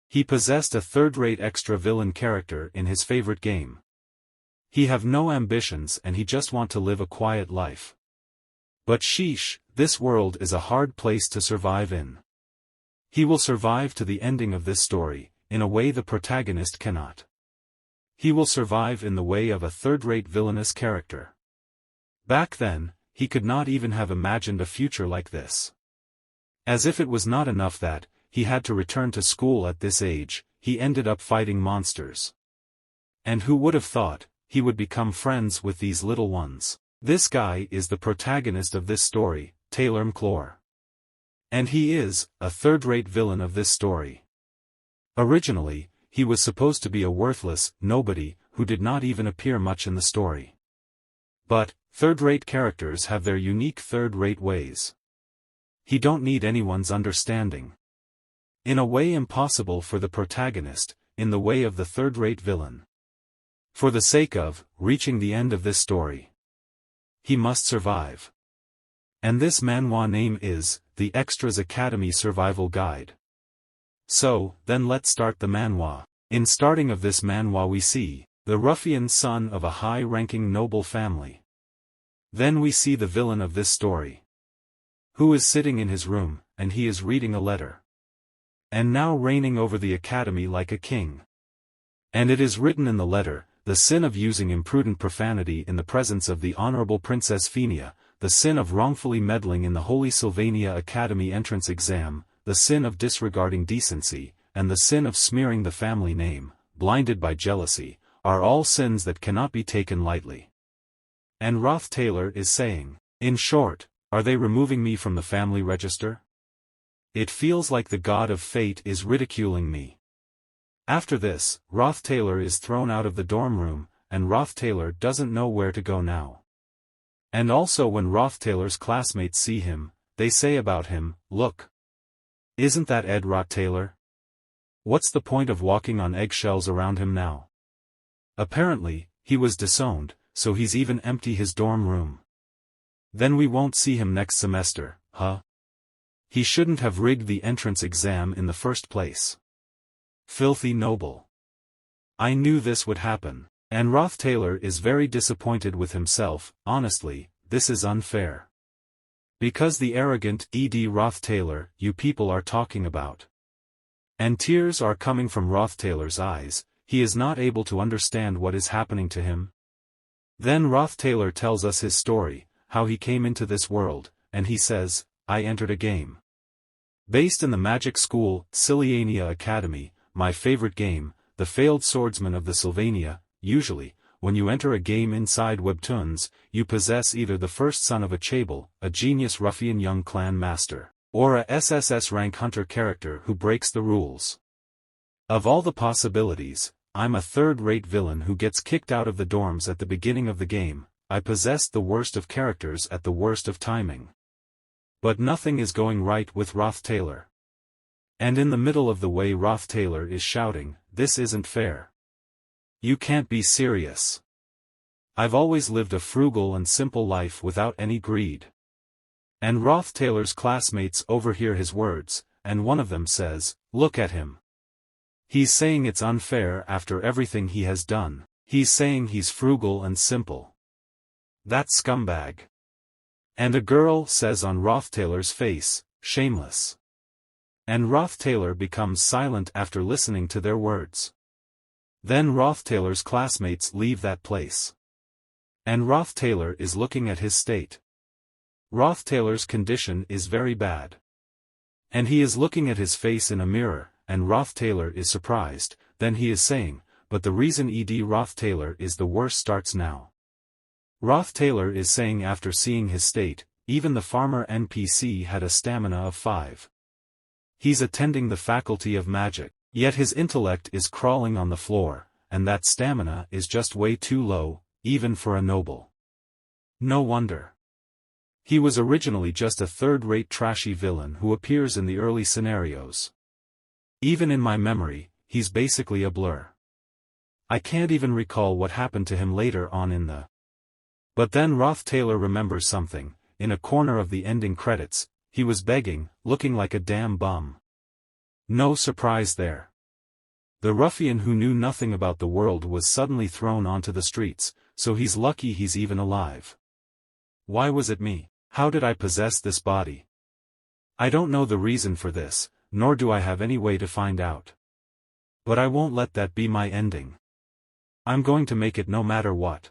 He possessed a third-rate extra villain character in his favorite game. He have no ambitions and he just want to live a quiet life. But sheesh, this world is a hard place to survive in. He will survive to the ending of this story, in a way the protagonist cannot. He will survive in the way of a third-rate villainous character. Back then, he could not even have imagined a future like this. As if it was not enough that, he had to return to school at this age, he ended up fighting monsters. And who would have thought, he would become friends with these little ones? This guy is the protagonist of this story, Taylor Mclore. And he is, a third-rate villain of this story. Originally, he was supposed to be a worthless nobody, who did not even appear much in the story. But, third-rate characters have their unique third-rate ways. He don't need anyone's understanding. In a way impossible for the protagonist, in the way of the third-rate villain. For the sake of, reaching the end of this story, he must survive. And this manhwa name is, the Extras Academy Survival Guide. So, then let's start the manhwa. In starting of this manhwa we see, the ruffian son of a high-ranking noble family. Then we see the villain of this story, who is sitting in his room, and he is reading a letter. And now reigning over the academy like a king. And it is written in the letter, the sin of using imprudent profanity in the presence of the Honorable Princess Phenia, the sin of wrongfully meddling in the Holy Sylvania Academy entrance exam, the sin of disregarding decency, and the sin of smearing the family name, blinded by jealousy, are all sins that cannot be taken lightly. And Roth Taylor is saying, in short, are they removing me from the family register? It feels like the god of fate is ridiculing me. After this, Roth Taylor is thrown out of the dorm room, and Roth Taylor doesn't know where to go now. And also when Roth Taylor's classmates see him, they say about him, look. Isn't that Ed Roth Taylor? What's the point of walking on eggshells around him now? Apparently, he was disowned, so he's even empty his dorm room. Then we won't see him next semester, huh? He shouldn't have rigged the entrance exam in the first place. Filthy noble. I knew this would happen. And Roth Taylor is very disappointed with himself. Honestly, this is unfair. Because the arrogant Ed Roth Taylor you people are talking about. And tears are coming from Roth Taylor's eyes, he is not able to understand what is happening to him. Then Roth Taylor tells us his story, how he came into this world, and he says, I entered a game. Based in the magic school, Sylvania Academy, my favorite game, the failed swordsman of the Sylvania. Usually, when you enter a game inside webtoons, you possess either the first son of a Chable, a genius ruffian young clan master, or a SSS rank hunter character who breaks the rules. Of all the possibilities, I'm a third-rate villain who gets kicked out of the dorms at the beginning of the game. I possessed the worst of characters at the worst of timing. But nothing is going right with Roth Taylor. And in the middle of the way Roth Taylor is shouting, this isn't fair. You can't be serious. I've always lived a frugal and simple life without any greed. And Roth Taylor's classmates overhear his words, and one of them says, look at him. He's saying it's unfair after everything he has done. He's saying he's frugal and simple. That scumbag. And a girl says on Roth Taylor's face, shameless. And Roth Taylor becomes silent after listening to their words. Then Roth Taylor's classmates leave that place. And Roth Taylor is looking at his state. Roth Taylor's condition is very bad. And he is looking at his face in a mirror, and Roth Taylor is surprised. Then he is saying, but the reason Ed Roth Taylor is the worst starts now. Roth Taylor is saying after seeing his state, even the farmer NPC had a stamina of 5. He's attending the faculty of magic. Yet his intellect is crawling on the floor, and that stamina is just way too low, even for a noble. No wonder. He was originally just a third-rate trashy villain who appears in the early scenarios. Even in my memory, he's basically a blur. I can't even recall what happened to him later on in the... But then Roth Taylor remembers something. In a corner of the ending credits, he was begging, looking like a damn bum. No surprise there. The ruffian who knew nothing about the world was suddenly thrown onto the streets, so he's lucky he's even alive. Why was it me? How did I possess this body? I don't know the reason for this, nor do I have any way to find out. But I won't let that be my ending. I'm going to make it no matter what.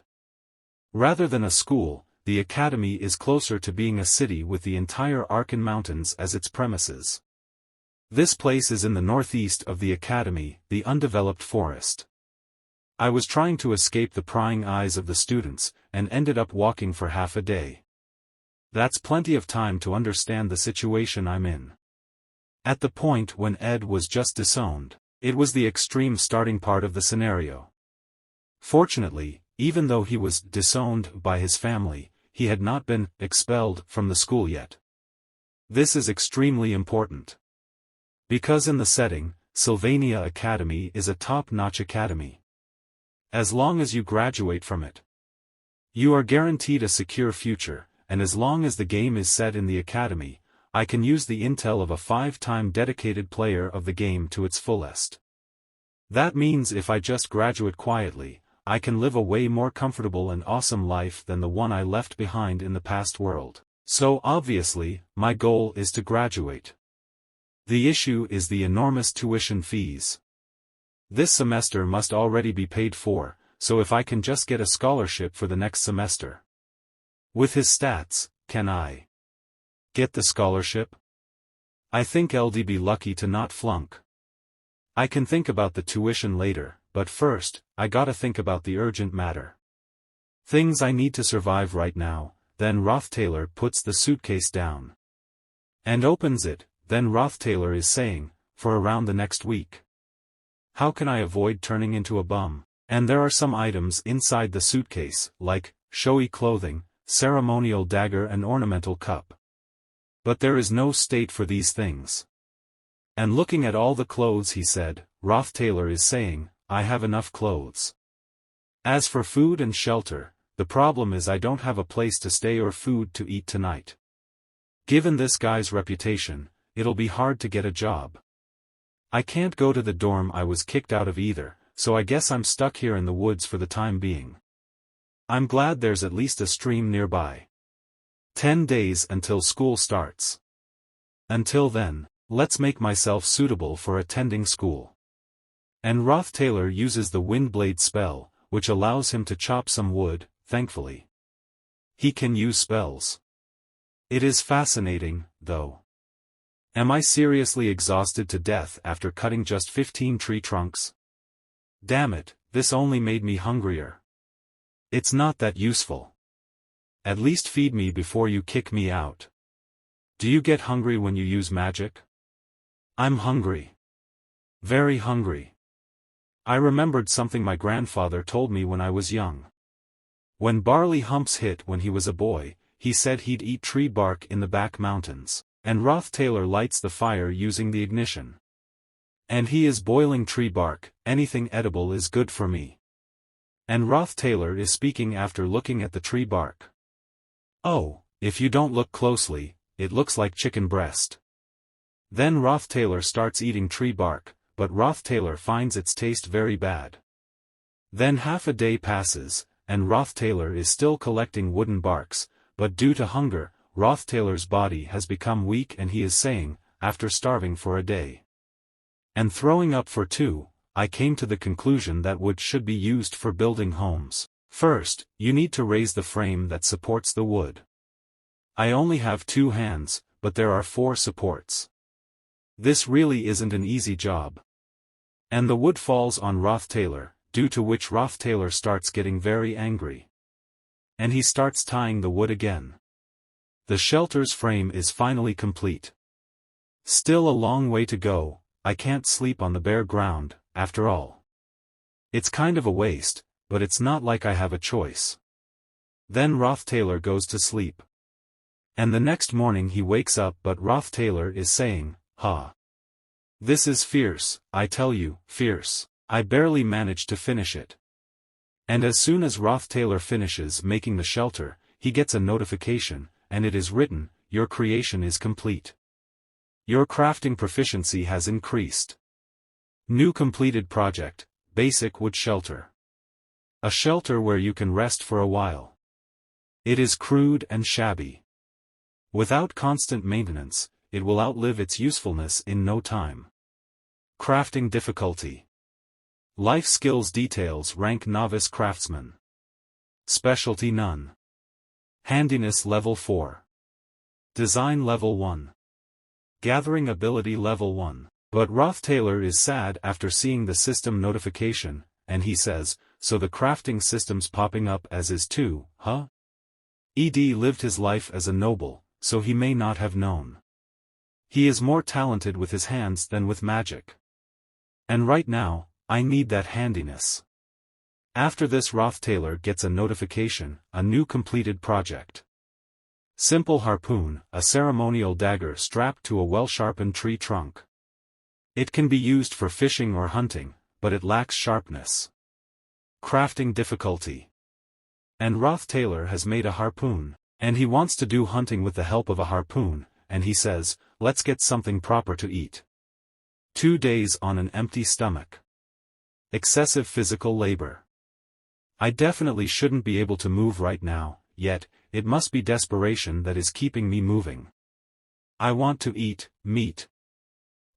Rather than a school, the academy is closer to being a city with the entire Arkan Mountains as its premises. This place is in the northeast of the academy, the undeveloped forest. I was trying to escape the prying eyes of the students, and ended up walking for half a day. That's plenty of time to understand the situation I'm in. At the point when Ed was just disowned, it was the extreme starting part of the scenario. Fortunately, even though he was disowned by his family, he had not been expelled from the school yet. This is extremely important. Because in the setting, Sylvania Academy is a top-notch academy. As long as you graduate from it, you are guaranteed a secure future, and as long as the game is set in the academy, I can use the intel of a 5-time dedicated player of the game to its fullest. That means if I just graduate quietly, I can live a way more comfortable and awesome life than the one I left behind in the past world. So obviously, my goal is to graduate. The issue is the enormous tuition fees. This semester must already be paid for, so if I can just get a scholarship for the next semester. With his stats, can I get the scholarship? I think LD be lucky to not flunk. I can think about the tuition later, but first, I gotta think about the urgent matter. Things I need to survive right now. Then Rothtailor puts the suitcase down and opens it. Then Rothtailor is saying, for around the next week. How can I avoid turning into a bum? And there are some items inside the suitcase, like showy clothing, ceremonial dagger and ornamental cup. But there is no state for these things. And looking at all the clothes he said, Rothtailor is saying, I have enough clothes. As for food and shelter, the problem is I don't have a place to stay or food to eat tonight. Given this guy's reputation, it'll be hard to get a job. I can't go to the dorm I was kicked out of either, so I guess I'm stuck here in the woods for the time being. I'm glad there's at least a stream nearby. 10 days until school starts. Until then, let's make myself suitable for attending school. And Rothtailor uses the Windblade spell, which allows him to chop some wood, thankfully. He can use spells. It is fascinating, though. Am I seriously exhausted to death after cutting just 15 tree trunks? Damn it, this only made me hungrier. It's not that useful. At least feed me before you kick me out. Do you get hungry when you use magic? I'm hungry. Very hungry. I remembered something my grandfather told me when I was young. When barley humps hit when he was a boy, he said he'd eat tree bark in the back mountains. And Rothtailor lights the fire using the ignition. And he is boiling tree bark, anything edible is good for me. And Rothtailor is speaking after looking at the tree bark. Oh, if you don't look closely, it looks like chicken breast. Then Rothtailor starts eating tree bark, but Rothtailor finds its taste very bad. Then half a day passes, and Rothtailor is still collecting wooden barks, but due to hunger, Rothtailor's body has become weak and he is saying, after starving for a day and throwing up for 2, I came to the conclusion that wood should be used for building homes. First, you need to raise the frame that supports the wood. I only have 2 hands, but there are 4 supports. This really isn't an easy job. And the wood falls on Rothtailor, due to which Rothtailor starts getting very angry. And he starts tying the wood again. The shelter's frame is finally complete. Still a long way to go. I can't sleep on the bare ground, after all. It's kind of a waste, but it's not like I have a choice. Then Rothtailor goes to sleep. And the next morning he wakes up but Rothtailor is saying, "Ha! This is fierce, I tell you, fierce. I barely managed to finish it." And as soon as Rothtailor finishes making the shelter, he gets a notification, and it is written, "Your creation is complete. Your crafting proficiency has increased. New completed project, basic wood shelter. A shelter where you can rest for a while. It is crude and shabby. Without constant maintenance, it will outlive its usefulness in no time. Crafting difficulty. Life skills details rank novice craftsman. Specialty none. Handiness level 4. Design level 1. Gathering ability level 1. But Roth Taylor is sad after seeing the system notification, and he says, so the crafting system's popping up as is too, huh? Ed lived his life as a noble, so he may not have known. He is more talented with his hands than with magic. And right now, I need that handiness. After this Roth Taylor gets a notification, a new completed project. Simple harpoon, a ceremonial dagger strapped to a well-sharpened tree trunk. It can be used for fishing or hunting, but it lacks sharpness. Crafting difficulty. And Roth Taylor has made a harpoon, and he wants to do hunting with the help of a harpoon, and he says, let's get something proper to eat. 2 days on an empty stomach. Excessive physical labor. I definitely shouldn't be able to move right now, yet, it must be desperation that is keeping me moving. I want to eat meat.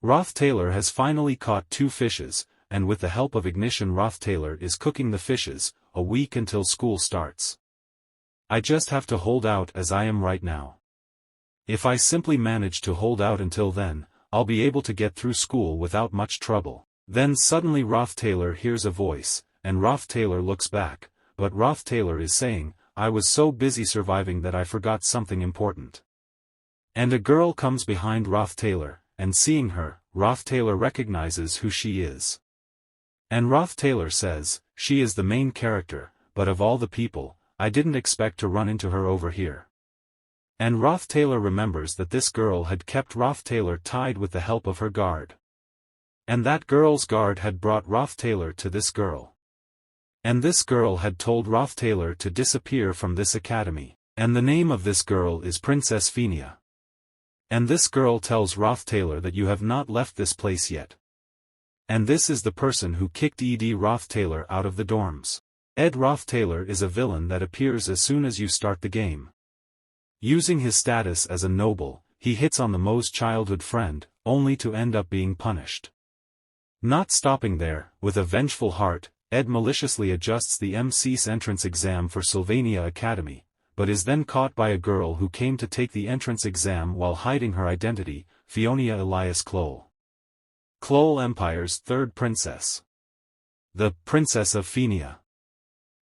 Roth Taylor has finally caught 2 fishes, and with the help of Ignition Roth Taylor is cooking the fishes, a week until school starts. I just have to hold out as I am right now. If I simply manage to hold out until then, I'll be able to get through school without much trouble. Then suddenly Roth Taylor hears a voice, and Roth Taylor looks back, but Roth Taylor is saying, I was so busy surviving that I forgot something important. And a girl comes behind Roth Taylor, and seeing her, Roth Taylor recognizes who she is. And Roth Taylor says, she is the main character, but of all the people, I didn't expect to run into her over here. And Roth Taylor remembers that this girl had kept Roth Taylor tied with the help of her guard. And that girl's guard had brought Roth Taylor to this girl. And this girl had told Roth Taylor to disappear from this academy, and the name of this girl is Princess Phenia. And this girl tells Roth Taylor that you have not left this place yet. And this is the person who kicked Ed Roth Taylor out of the dorms. Ed Roth Taylor is a villain that appears as soon as you start the game. Using his status as a noble, he hits on the Mo's childhood friend, only to end up being punished. Not stopping there, with a vengeful heart, Ed maliciously adjusts the MC's entrance exam for Sylvania Academy, but is then caught by a girl who came to take the entrance exam while hiding her identity, Fionia Elias Clole. Clole Empire's 3rd princess. The Princess of Phenia.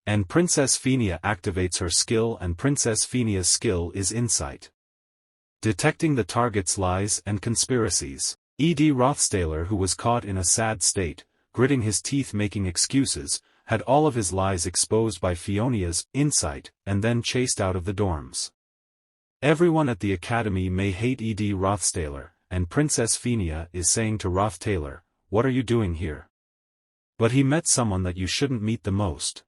And Princess Phenia activates her skill, and Princess Phenia's skill is insight. Detecting the target's lies and conspiracies. Ed Rothstaler, who was caught in a sad state, gritting his teeth making excuses, had all of his lies exposed by Fionia's insight, and then chased out of the dorms. Everyone at the academy may hate Ed Rothstaler, and Princess Phenia is saying to Roth Taylor, what are you doing here? But he met someone that you shouldn't meet the most.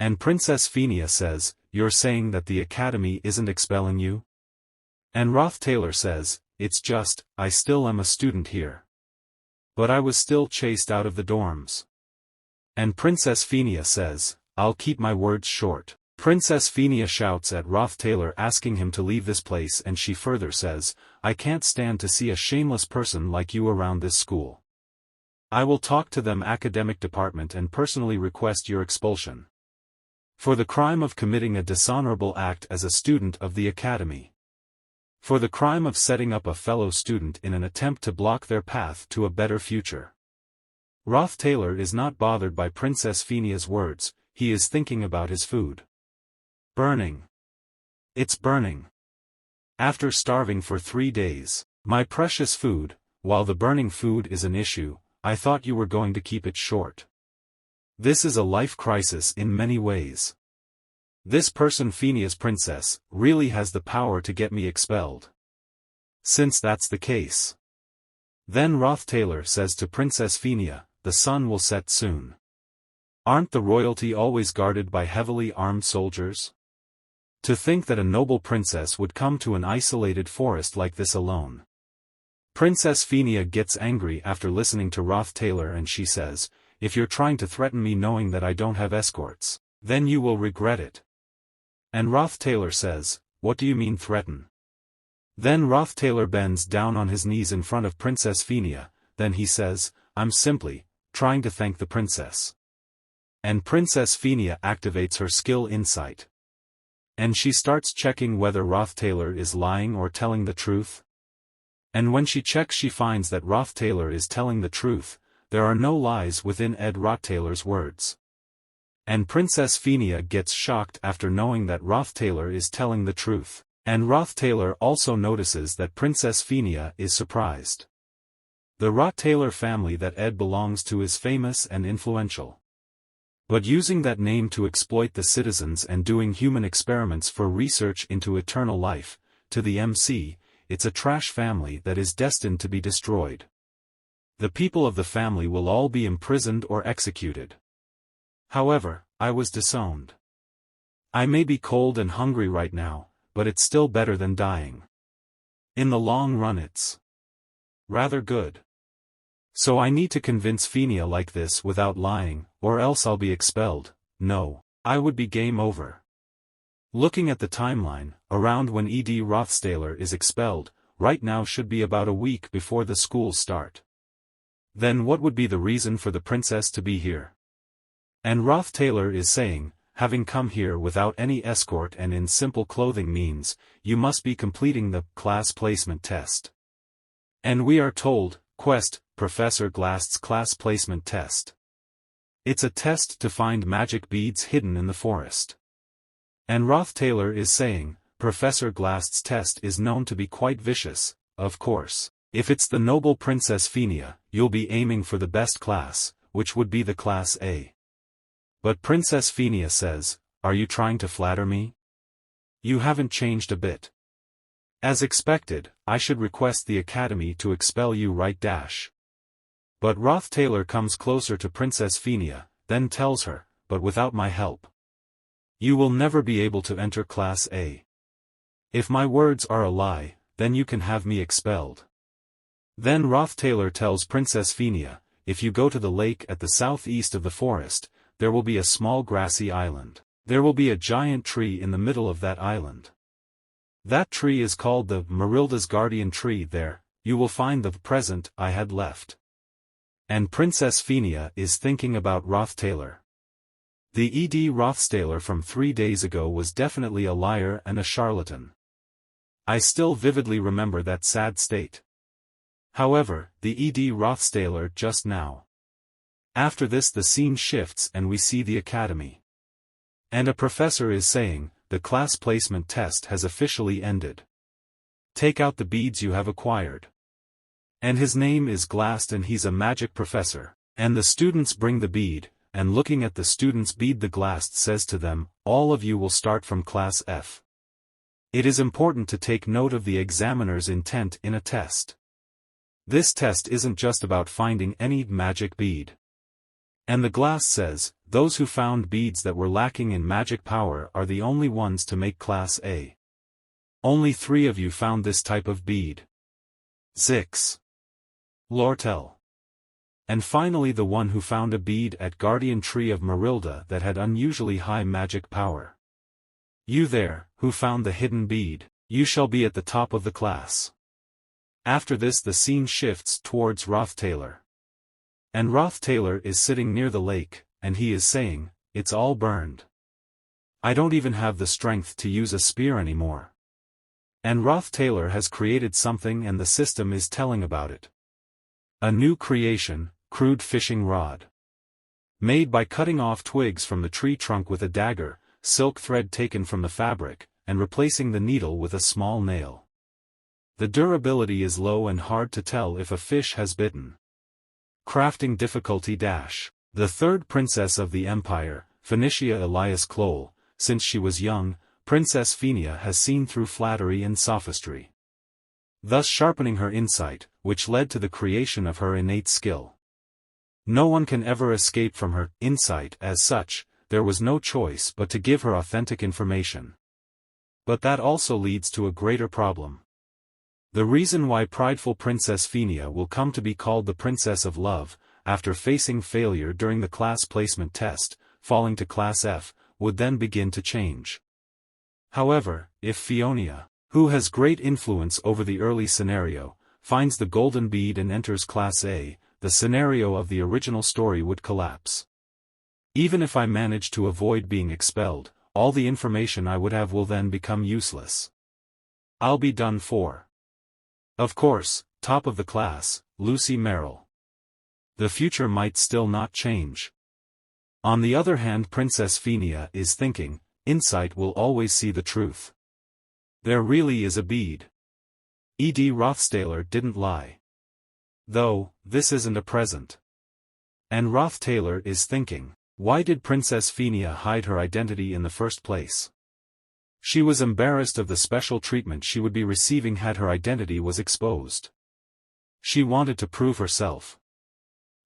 And Princess Phenia says, you're saying that the academy isn't expelling you? And Roth Taylor says, it's just, I still am a student here. But I was still chased out of the dorms. And Princess Phenia says, I'll keep my words short. Princess Phenia shouts at Roth Taylor asking him to leave this place, and she further says, I can't stand to see a shameless person like you around this school. I will talk to them academic department and personally request your expulsion. For the crime of committing a dishonorable act as a student of the academy. For the crime of setting up a fellow student in an attempt to block their path to a better future. Roth Taylor is not bothered by Princess Phenia's words, he is thinking about his food. Burning. It's burning. After starving for 3 days, my precious food, while the burning food is an issue, I thought you were going to keep it short. This is a life crisis in many ways. This person, Phenia's princess, really has the power to get me expelled. Since that's the case. Then Roth Taylor says to Princess Phenia, the sun will set soon. Aren't the royalty always guarded by heavily armed soldiers? To think that a noble princess would come to an isolated forest like this alone. Princess Phinia gets angry after listening to Roth Taylor and she says, "If you're trying to threaten me knowing that I don't have escorts, then you will regret it." And Roth Taylor says, "What do you mean threaten?" Then Roth Taylor bends down on his knees in front of Princess Phinia, then he says, "I'm simply trying to thank the princess." And Princess Phinia activates her skill insight. And she starts checking whether Roth Taylor is lying or telling the truth. And when she checks she finds that Roth Taylor is telling the truth, there are no lies within Roth Taylor's words. And Princess Phinia gets shocked after knowing that Roth Taylor is telling the truth. And Roth Taylor also notices that Princess Phinia is surprised. The Roth Taylor family that Ed belongs to is famous and influential. But using that name to exploit the citizens and doing human experiments for research into eternal life, to the MC, it's a trash family that is destined to be destroyed. The people of the family will all be imprisoned or executed. However, I was disowned. I may be cold and hungry right now, but it's still better than dying. In the long run it's rather good. So I need to convince Phinia like this without lying, or else I'll be expelled. No, I would be game over. Looking at the timeline, around when Roth Taylor is expelled, right now should be about a week before the schools start. Then what would be the reason for the princess to be here? And Roth Taylor is saying, having come here without any escort and in simple clothing means, you must be completing the class placement test. And we are told, Quest, Professor Glast's class placement test. It's a test to find magic beads hidden in the forest. And Roth Taylor is saying, Professor Glast's test is known to be quite vicious, of course. If it's the noble Princess Phinia, you'll be aiming for the best class, which would be the Class A. But Princess Phinia says, "Are you trying to flatter me? You haven't changed a bit. As expected, I should request the Academy to expel you right dash." But Roth Taylor comes closer to Princess Phinia, then tells her, "But without my help, you will never be able to enter Class A. If my words are a lie, then you can have me expelled." Then Roth Taylor tells Princess Phinia, "If you go to the lake at the southeast of the forest, there will be a small grassy island. There will be a giant tree in the middle of that island. That tree is called the Marilda's guardian tree. There, you will find the present I had left." And Princess Phinia is thinking about Roth Taylor. The Roth Taylor from 3 days ago was definitely a liar and a charlatan. I still vividly remember that sad state. However, the Roth Taylor just now. After this the scene shifts and we see the academy. And a professor is saying, "The class placement test has officially ended. Take out the beads you have acquired." And his name is Glast and he's a magic professor. And the students bring the bead, and looking at the students' bead the Glast says to them, "All of you will start from Class F. It is important to take note of the examiner's intent in a test. This test isn't just about finding any magic bead." And the Glast says, "Those who found beads that were lacking in magic power are the only ones to make Class A. Only 3 of you found this type of bead. Zix. Lortel. And finally the one who found a bead at Guardian Tree of Marilda that had unusually high magic power. You there, who found the hidden bead, you shall be at the top of the class." After this the scene shifts towards Roth Taylor. And Roth Taylor is sitting near the lake, and he is saying, "It's all burned. I don't even have the strength to use a spear anymore." And Roth Taylor has created something and the system is telling about it. A new creation, crude fishing rod. Made by cutting off twigs from the tree trunk with a dagger, silk thread taken from the fabric, and replacing the needle with a small nail. The durability is low and hard to tell if a fish has bitten. Crafting difficulty dash. The third princess of the empire, Phoenicia Elias Clole, since she was young, Princess Phinia has seen through flattery and sophistry, thus sharpening her insight, which led to the creation of her innate skill. No one can ever escape from her insight as such, there was no choice but to give her authentic information. But that also leads to a greater problem. The reason why prideful Princess Phinia will come to be called the Princess of Love, after facing failure during the class placement test, falling to Class F, would then begin to change. However, if Phiona, who has great influence over the early scenario, finds the golden bead and enters Class A, the scenario of the original story would collapse. Even if I manage to avoid being expelled, all the information I would have will then become useless. I'll be done for. Of course, top of the class, Lucy Merrill. The future might still not change. On the other hand, Princess Phinia is thinking, insight will always see the truth. There really is a bead. E.D. Rothstailer didn't lie. Though, this isn't a present. And Rothstailer is thinking, why did Princess Phinia hide her identity in the first place? She was embarrassed of the special treatment she would be receiving had her identity was exposed. She wanted to prove herself.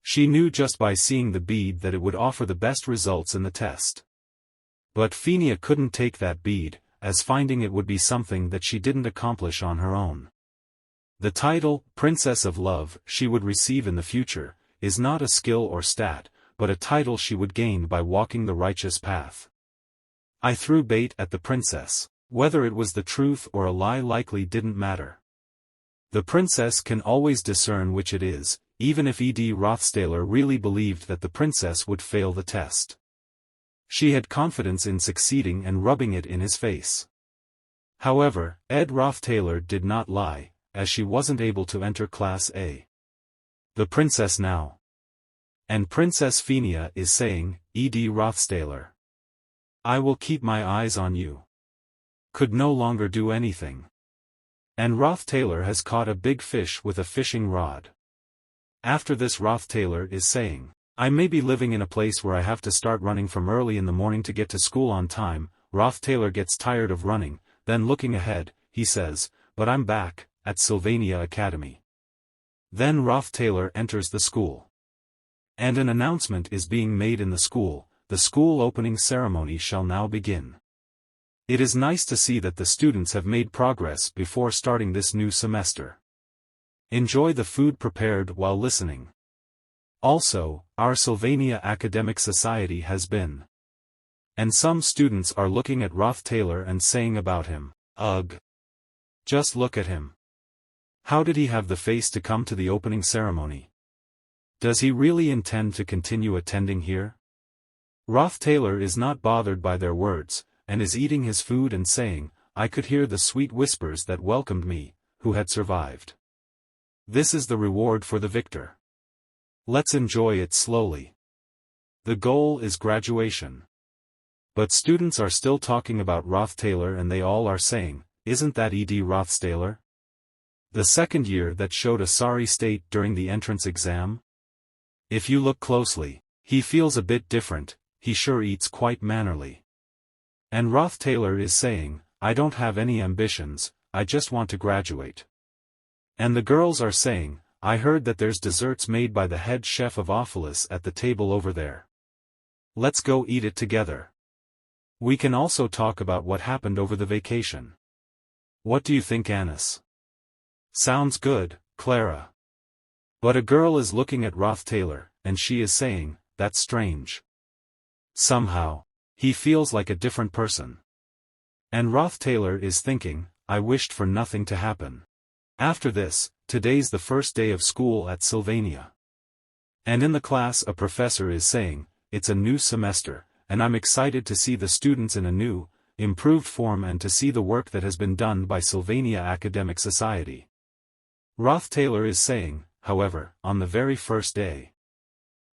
She knew just by seeing the bead that it would offer the best results in the test. But Phinia couldn't take that bead, as finding it would be something that she didn't accomplish on her own. The title, Princess of Love, she would receive in the future, is not a skill or stat, but a title she would gain by walking the righteous path. I threw bait at the princess. Whether it was the truth or a lie likely didn't matter. The princess can always discern which it is, even if E.D. Rothstailer really believed that the princess would fail the test. She had confidence in succeeding and rubbing it in his face. However, Ed Rothstailer did not lie, as she wasn't able to enter Class A. The princess now. And Princess Phinia is saying, E.D. Rothstailer, I will keep my eyes on you. Could no longer do anything. And Rothstailer has caught a big fish with a fishing rod. After this, Rothstailer is saying, I may be living in a place where I have to start running from early in the morning to get to school on time. Rothstailer gets tired of running, then looking ahead, he says, but I'm back, at Sylvania Academy. Then Rothstailer enters the school. And an announcement is being made in the school. The school opening ceremony shall now begin. It is nice to see that the students have made progress before starting this new semester. Enjoy the food prepared while listening. Also, our Sylvania Academic Society has been. And some students are looking at Rothstailer and saying about him, ugh. Just look at him. How did he have the face to come to the opening ceremony? Does he really intend to continue attending here? Rothstailer is not bothered by their words, and is eating his food and saying, I could hear the sweet whispers that welcomed me, who had survived. This is the reward for the victor. Let's enjoy it slowly. The goal is graduation. But students are still talking about Rothstailer and they all are saying, isn't that E.D. Rothstailer? The second year that showed a sorry state during the entrance exam? If you look closely, he feels a bit different. He sure eats quite mannerly. And Rothstailer is saying, I don't have any ambitions, I just want to graduate. And the girls are saying, I heard that there's desserts made by the head chef of Ophelis at the table over there. Let's go eat it together. We can also talk about what happened over the vacation. What do you think, Anis? Sounds good, Clara. But a girl is looking at Rothstailer, and she is saying, that's strange. Somehow, he feels like a different person. And Rothstailer is thinking, I wished for nothing to happen. After this, today's the first day of school at Sylvania. And in the class a professor is saying, it's a new semester, and I'm excited to see the students in a new, improved form and to see the work that has been done by Sylvania Academic Society. Rothstailer is saying, however, on the very first day,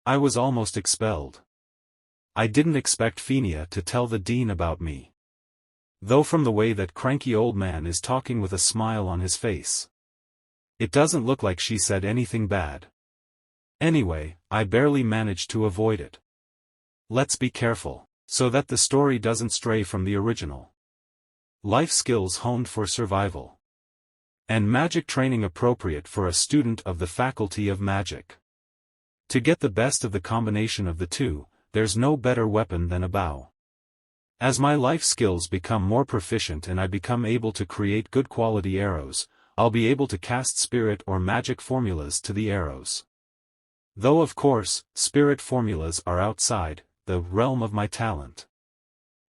I was almost expelled. I didn't expect Phinia to tell the dean about me. Though from the way that cranky old man is talking with a smile on his face, it doesn't look like she said anything bad. Anyway, I barely managed to avoid it. Let's be careful, so that the story doesn't stray from the original. Life skills honed for survival. And magic training appropriate for a student of the Faculty of Magic. To get the best of the combination of the two, there's no better weapon than a bow. As my life skills become more proficient and I become able to create good quality arrows, I'll be able to cast spirit or magic formulas to the arrows. Though of course, spirit formulas are outside the realm of my talent.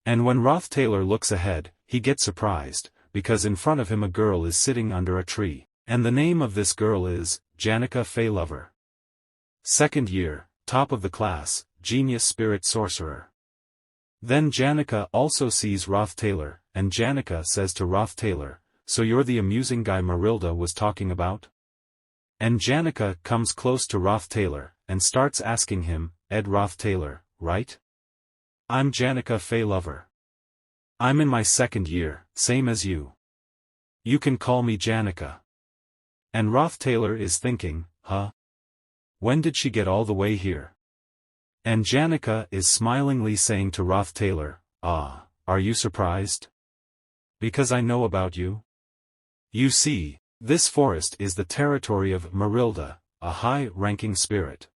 And when Roth Taylor looks ahead, he gets surprised, because in front of him a girl is sitting under a tree, and the name of this girl is Janica Faylover. Second year, top of the class, genius spirit sorcerer. Then Janica also sees Roth Taylor, and Janica says to Roth Taylor, "So you're the amusing guy Marilda was talking about?" And Janica comes close to Roth Taylor, and starts asking him, "Ed Roth Taylor, right? I'm Janica Faylover. I'm in my second year, same as you. You can call me Janica." And Roth Taylor is thinking, huh? When did she get all the way here? And Janica is smilingly saying to Roth Taylor, "Ah, are you surprised? Because I know about you? You see, this forest is the territory of Marilda, a high-ranking spirit.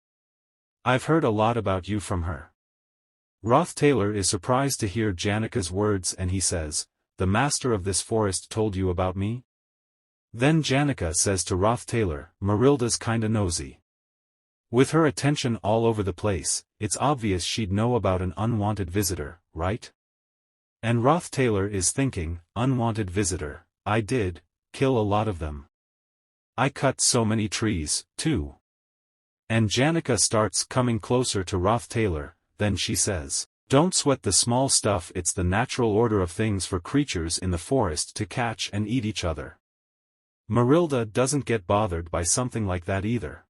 I've heard a lot about you from her." Roth Taylor is surprised to hear Janica's words and he says, "The master of this forest told you about me?" Then Janica says to Roth Taylor, "Marilda's kinda nosy. With her attention all over the place, it's obvious she'd know about an unwanted visitor, right?" And Roth Taylor is thinking, unwanted visitor, I did kill a lot of them. I cut so many trees, too. And Janica starts coming closer to Roth Taylor, then she says, "Don't sweat the small stuff, it's the natural order of things for creatures in the forest to catch and eat each other. Marilda doesn't get bothered by something like that either."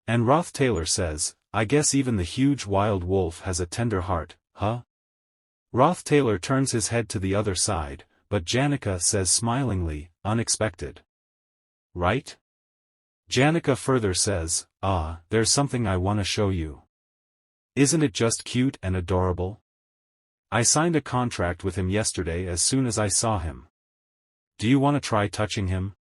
And Roth Taylor says, "I guess even the huge wild wolf has a tender heart, huh?" Roth Taylor turns his head to the other side, but Janica says smilingly, "Unexpected. Right?" Janica further says, "Ah, there's something I wanna show you. Isn't it just cute and adorable? I signed a contract with him yesterday as soon as I saw him. Do you wanna try touching him?"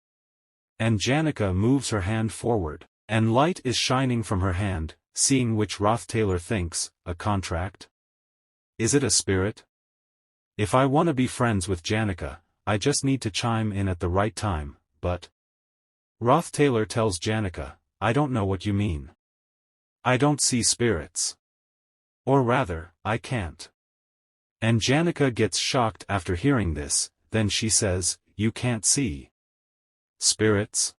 And Janica moves her hand forward, and light is shining from her hand, seeing which Roth Taylor thinks, a contract? Is it a spirit? If I want to be friends with Janica, I just need to chime in at the right time, but... Roth Taylor tells Janica, "I don't know what you mean. I don't see spirits. Or rather, I can't." And Janica gets shocked after hearing this, then she says, "You can't see spirits?"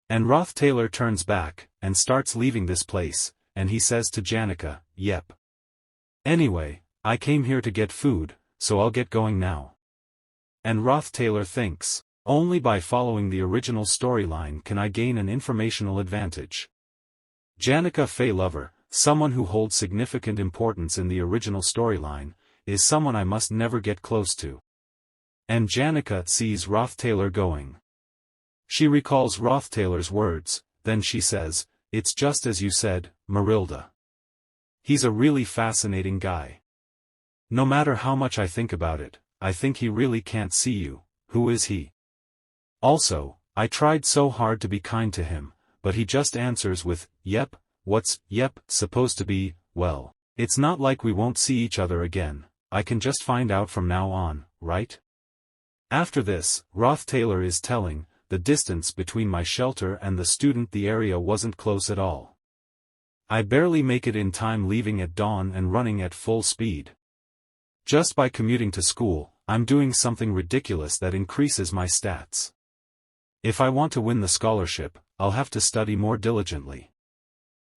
And Roth Taylor turns back, and starts leaving this place, and he says to Janica, "Yep. Anyway, I came here to get food, so I'll get going now." And Roth Taylor thinks, only by following the original storyline can I gain an informational advantage. Janica Faylover, someone who holds significant importance in the original storyline, is someone I must never get close to. And Janica sees Roth Taylor going. She recalls Roth Taylor's words, then she says, "It's just as you said, Marilda. He's a really fascinating guy. No matter how much I think about it, I think he really can't see you. Who is he? Also, I tried so hard to be kind to him, but he just answers with, yep, what's, yep, supposed to be, well, it's not like we won't see each other again, I can just find out from now on, right?" After this, Roth Taylor is telling, the distance between my shelter and the student the area wasn't close at all. I barely make it in time leaving at dawn and running at full speed. Just by commuting to school, I'm doing something ridiculous that increases my stats. If I want to win the scholarship, I'll have to study more diligently.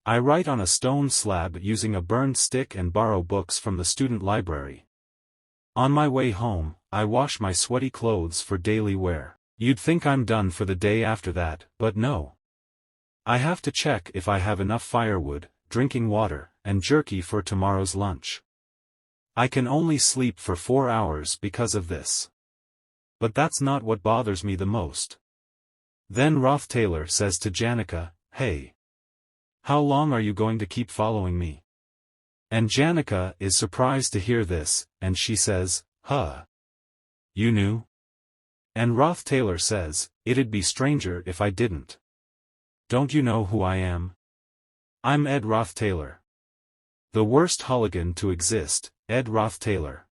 I write on a stone slab using a burned stick and borrow books from the student library. On my way home, I wash my sweaty clothes for daily wear. You'd think I'm done for the day after that, but no. I have to check if I have enough firewood, drinking water, and jerky for tomorrow's lunch. I can only sleep for 4 hours because of this. But that's not what bothers me the most. Then Roth Taylor says to Janica, "Hey. How long are you going to keep following me?" And Janica is surprised to hear this, and she says, "Huh. You knew?" And Roth Taylor says, "It'd be stranger if I didn't. Don't you know who I am? I'm Ed Roth Taylor. The worst hooligan to exist, Ed Roth Taylor.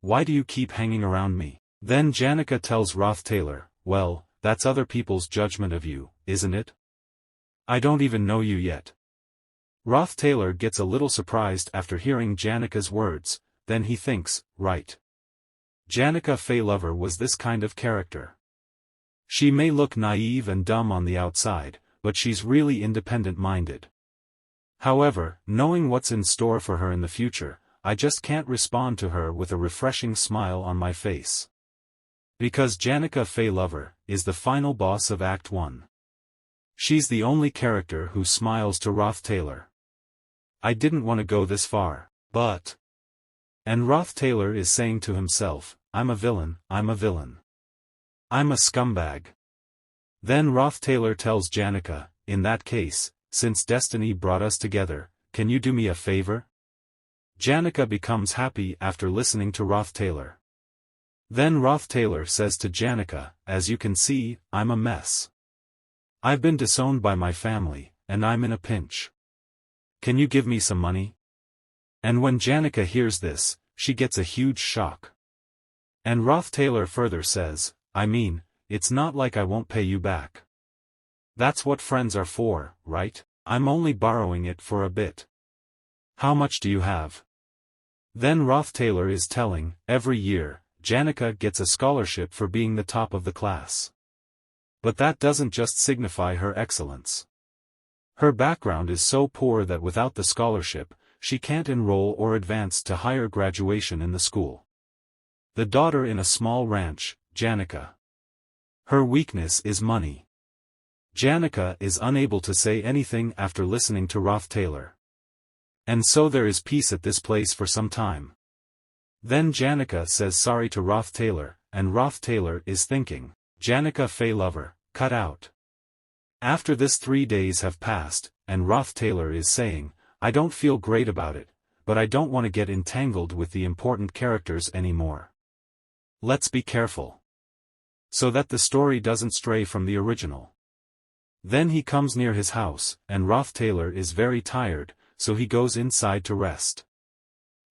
Why do you keep hanging around me?" Then Janica tells Roth Taylor, "Well, that's other people's judgment of you, isn't it? I don't even know you yet. Roth Taylor gets a little surprised after hearing Janika's words, then he thinks, right. Janika Faylover was this kind of character. She may look naive and dumb on the outside, but she's really independent-minded. However, knowing what's in store for her in the future, I just can't respond to her with a refreshing smile on my face. Because Janika Faylover is the final boss of Act 1. She's the only character who smiles to Roth Taylor. I didn't want to go this far, but... And Roth Taylor is saying to himself, I'm a villain, I'm a villain. I'm a scumbag. Then Roth Taylor tells Janika, in that case, since destiny brought us together, can you do me a favor? Janika becomes happy after listening to Roth Taylor. Then Roth Taylor says to Janika, as you can see, I'm a mess. I've been disowned by my family, and I'm in a pinch. Can you give me some money? And when Janika hears this, she gets a huge shock. And Roth Taylor further says, I mean, it's not like I won't pay you back. That's what friends are for, right? I'm only borrowing it for a bit. How much do you have? Then Roth Taylor is telling, every year, Janika gets a scholarship for being the top of the class. But that doesn't just signify her excellence. Her background is so poor that without the scholarship, she can't enroll or advance to higher graduation in the school. The daughter in a small ranch, Janika. Her weakness is money. Janika is unable to say anything after listening to Roth Taylor. And so there is peace at this place for some time. Then Janika says sorry to Roth Taylor, and Roth Taylor is thinking, Janika Faylover, cut out. After this 3 days have passed, and Roth Taylor is saying, I don't feel great about it, but I don't want to get entangled with the important characters anymore. Let's be careful. So that the story doesn't stray from the original. Then he comes near his house, and Roth Taylor is very tired, so he goes inside to rest.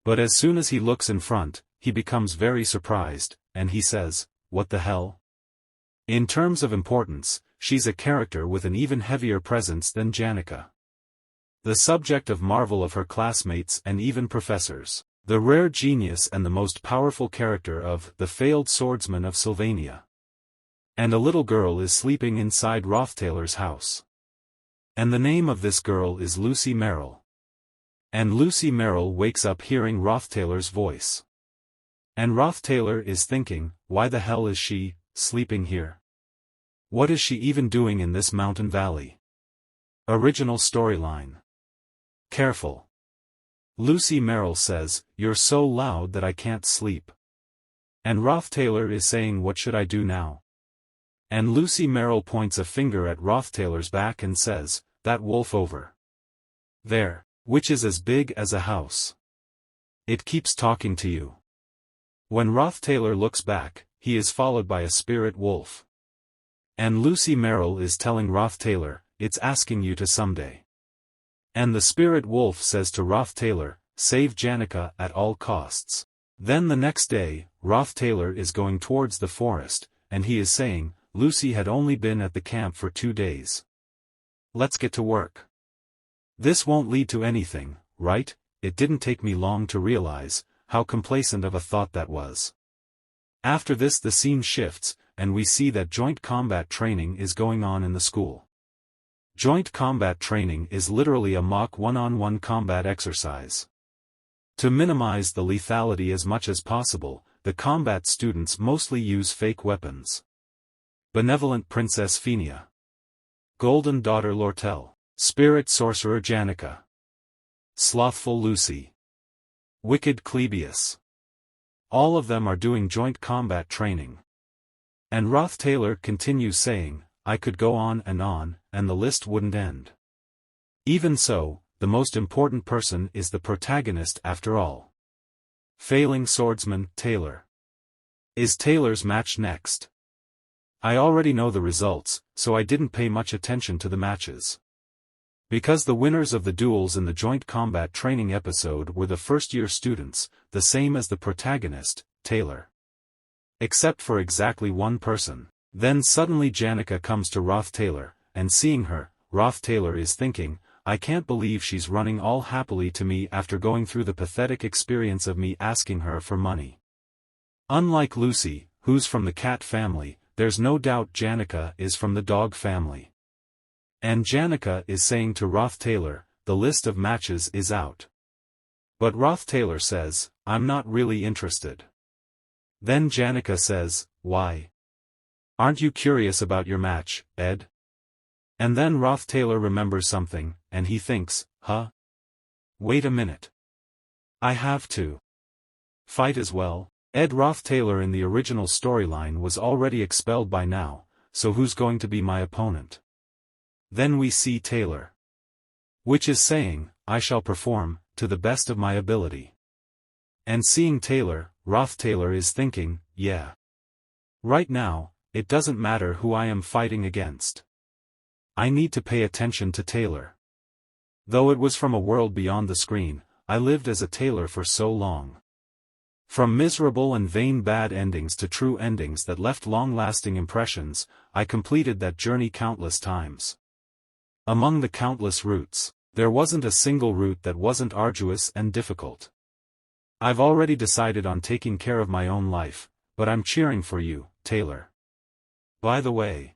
But as soon as he looks in front, he becomes very surprised, and he says, what the hell? In terms of importance, she's a character with an even heavier presence than Janika. The subject of marvel of her classmates and even professors, the rare genius and the most powerful character of The Failed Swordsman of Sylvania. And a little girl is sleeping inside Roth Taylor's house. And the name of this girl is Lucy Merrill. And Lucy Merrill wakes up hearing Roth Taylor's voice. And Roth Taylor is thinking, why the hell is she sleeping here? What is she even doing in this mountain valley? Original storyline. Careful. Lucy Merrill says, you're so loud that I can't sleep. And Roth Taylor is saying, what should I do now? And Lucy Merrill points a finger at Roth Taylor's back and says, that wolf over there, which is as big as a house. It keeps talking to you. When Roth Taylor looks back, he is followed by a spirit wolf. And Lucy Merrill is telling Roth Taylor, it's asking you to someday. And the spirit wolf says to Roth Taylor, save Janika at all costs. Then the next day, Roth Taylor is going towards the forest, and he is saying, Lucy had only been at the camp for 2 days. Let's get to work. This won't lead to anything, right? It didn't take me long to realize how complacent of a thought that was. After this the scene shifts, and we see that joint combat training is going on in the school. Joint combat training is literally a mock one-on-one combat exercise. To minimize the lethality as much as possible, the combat students mostly use fake weapons. Benevolent Princess Phenia. Golden Daughter Lortel. Spirit Sorcerer Janika. Slothful Lucy. Wicked Clebius. All of them are doing joint combat training. And Roth Taylor continues saying, I could go on, and the list wouldn't end. Even so, the most important person is the protagonist after all. Failing Swordsman, Taylor. Is Taylor's match next? I already know the results, so I didn't pay much attention to the matches. Because the winners of the duels in the joint combat training episode were the first-year students, the same as the protagonist, Taylor. Except for exactly one person. Then suddenly Janica comes to Roth Taylor, and seeing her, Roth Taylor is thinking, I can't believe she's running all happily to me after going through the pathetic experience of me asking her for money. Unlike Lucy, who's from the cat family, there's no doubt Janica is from the dog family. And Janica is saying to Roth Taylor, the list of matches is out. But Roth Taylor says, I'm not really interested. Then Janica says, why? Aren't you curious about your match, Ed? And then Roth Taylor remembers something, and he thinks, huh? Wait a minute. I have to fight as well. Ed Roth Taylor in the original storyline was already expelled by now, so who's going to be my opponent? Then we see Taylor. Which is saying, I shall perform, to the best of my ability. And seeing Taylor, Roth Taylor is thinking, yeah. Right now, it doesn't matter who I am fighting against. I need to pay attention to Taylor. Though it was from a world beyond the screen, I lived as a Taylor for so long. From miserable and vain bad endings to true endings that left long-lasting impressions, I completed that journey countless times. Among the countless routes, there wasn't a single route that wasn't arduous and difficult. I've already decided on taking care of my own life, but I'm cheering for you, Taylor. By the way.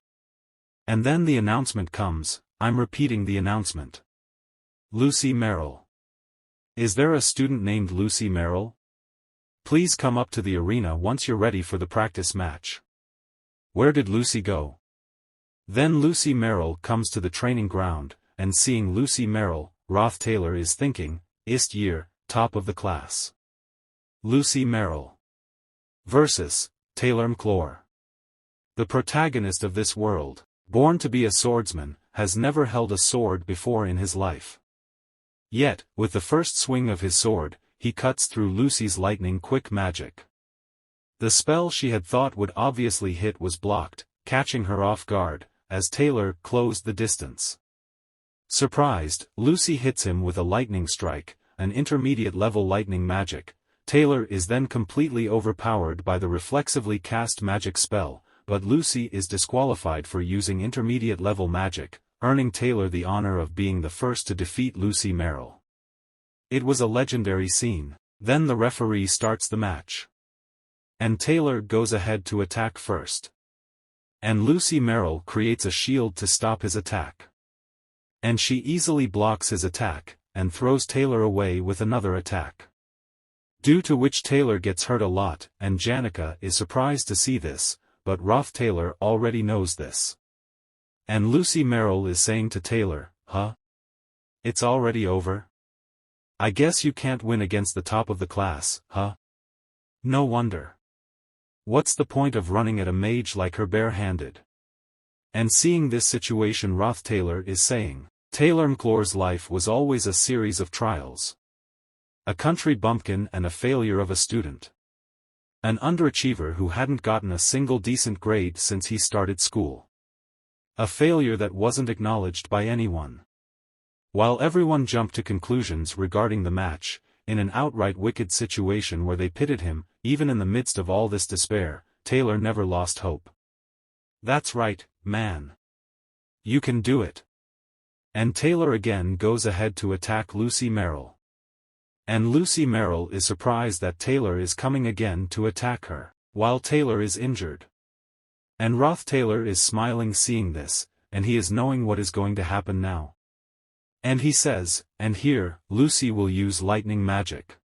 And then the announcement comes, I'm repeating the announcement. Lucy Merrill. Is there a student named Lucy Merrill? Please come up to the arena once you're ready for the practice match. Where did Lucy go? Then Lucy Merrill comes to the training ground, and seeing Lucy Merrill, Roth Taylor is thinking, ist year, top of the class. Lucy Merrill. Versus Taylor Mclore. The protagonist of this world, born to be a swordsman, has never held a sword before in his life. Yet, with the first swing of his sword, he cuts through Lucy's lightning-quick magic. The spell she had thought would obviously hit was blocked, catching her off guard, as Taylor closed the distance. Surprised, Lucy hits him with a lightning strike, an intermediate-level lightning magic. Taylor is then completely overpowered by the reflexively cast magic spell, but Lucy is disqualified for using intermediate-level magic, earning Taylor the honor of being the first to defeat Lucy Merrill. It was a legendary scene. Then the referee starts the match. And Taylor goes ahead to attack first. And Lucy Merrill creates a shield to stop his attack. And she easily blocks his attack, and throws Taylor away with another attack. Due to which Taylor gets hurt a lot, and Janica is surprised to see this, but Roth Taylor already knows this. And Lucy Merrill is saying to Taylor, huh? It's already over? I guess you can't win against the top of the class, huh? No wonder. What's the point of running at a mage like her bare-handed? And seeing this situation, Roth Taylor is saying, Taylor Mclore's life was always a series of trials. A country bumpkin and a failure of a student. An underachiever who hadn't gotten a single decent grade since he started school. A failure that wasn't acknowledged by anyone. While everyone jumped to conclusions regarding the match, in an outright wicked situation where they pitted him, even in the midst of all this despair, Taylor never lost hope. That's right, man. You can do it. And Taylor again goes ahead to attack Lucy Merrill. And Lucy Merrill is surprised that Taylor is coming again to attack her, while Taylor is injured. And Roth Taylor is smiling seeing this, and he is knowing what is going to happen now. And he says, and here, Lucy will use lightning magic.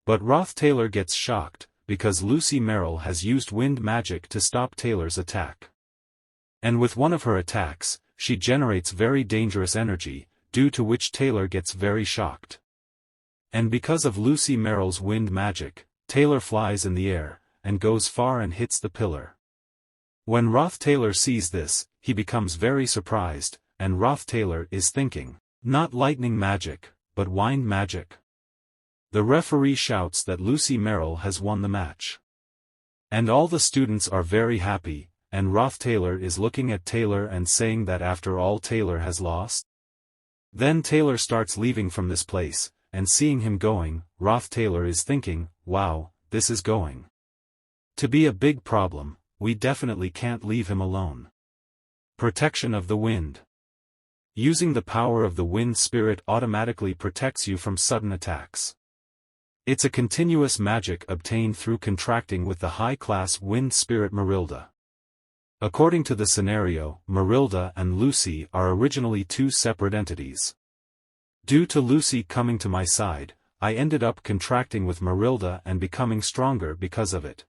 But Roth Taylor gets shocked, because Lucy Merrill has used wind magic to stop Taylor's attack. And with one of her attacks, she generates very dangerous energy, due to which Taylor gets very shocked. And because of Lucy Merrill's wind magic, Taylor flies in the air, and goes far and hits the pillar. When Roth Taylor sees this, he becomes very surprised, and Roth Taylor is thinking, not lightning magic, but wind magic. The referee shouts that Lucy Merrill has won the match. And all the students are very happy, and Roth Taylor is looking at Taylor and saying that after all Taylor has lost. Then Taylor starts leaving from this place, and seeing him going, Roth Taylor is thinking, wow, this is going to be a big problem, we definitely can't leave him alone. Protection of the wind. Using the power of the wind spirit automatically protects you from sudden attacks. It's a continuous magic obtained through contracting with the high-class wind spirit Marilda. According to the scenario, Marilda and Lucy are originally two separate entities. Due to Lucy coming to my side, I ended up contracting with Marilda and becoming stronger because of it.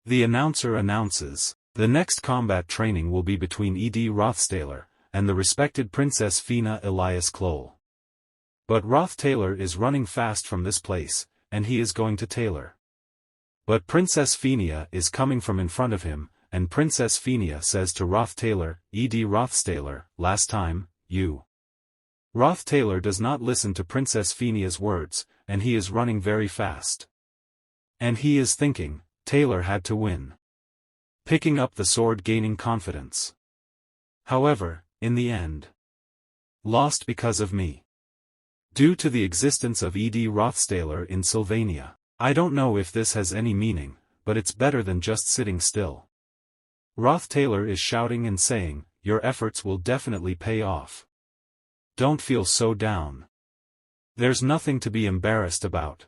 The announcer announces, the next combat training will be between Ed Rothstaler and the respected Princess Fina Elias Kloll. But Rothtaler is running fast from this place, and he is going to Taylor. But Princess Fina is coming from in front of him, and Princess Fina says to Rothtaler, Ed Rothstaler, last time, you. Rothtaler does not listen to Princess Fina's words, and he is running very fast. And he is thinking, Taylor had to win. Picking up the sword gaining confidence. However, in the end, lost because of me. Due to the existence of Ed Rothstaler in Sylvania. I don't know if this has any meaning, but it's better than just sitting still. Rothtaler is shouting and saying, your efforts will definitely pay off. Don't feel so down. There's nothing to be embarrassed about.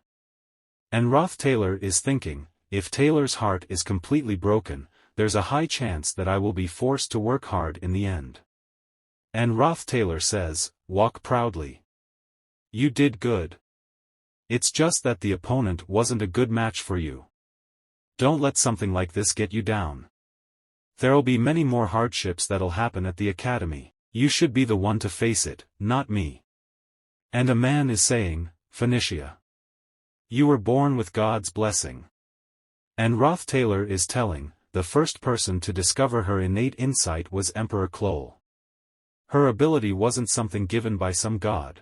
And Rothtaler is thinking, if Taylor's heart is completely broken, there's a high chance that I will be forced to work hard in the end. And Rothtaler says, walk proudly. You did good. It's just that the opponent wasn't a good match for you. Don't let something like this get you down. There'll be many more hardships that'll happen at the academy. You should be the one to face it, not me. And a man is saying, Phoenicia. You were born with God's blessing. And Rothtaler is telling, the first person to discover her innate insight was Emperor Kloll. Her ability wasn't something given by some god.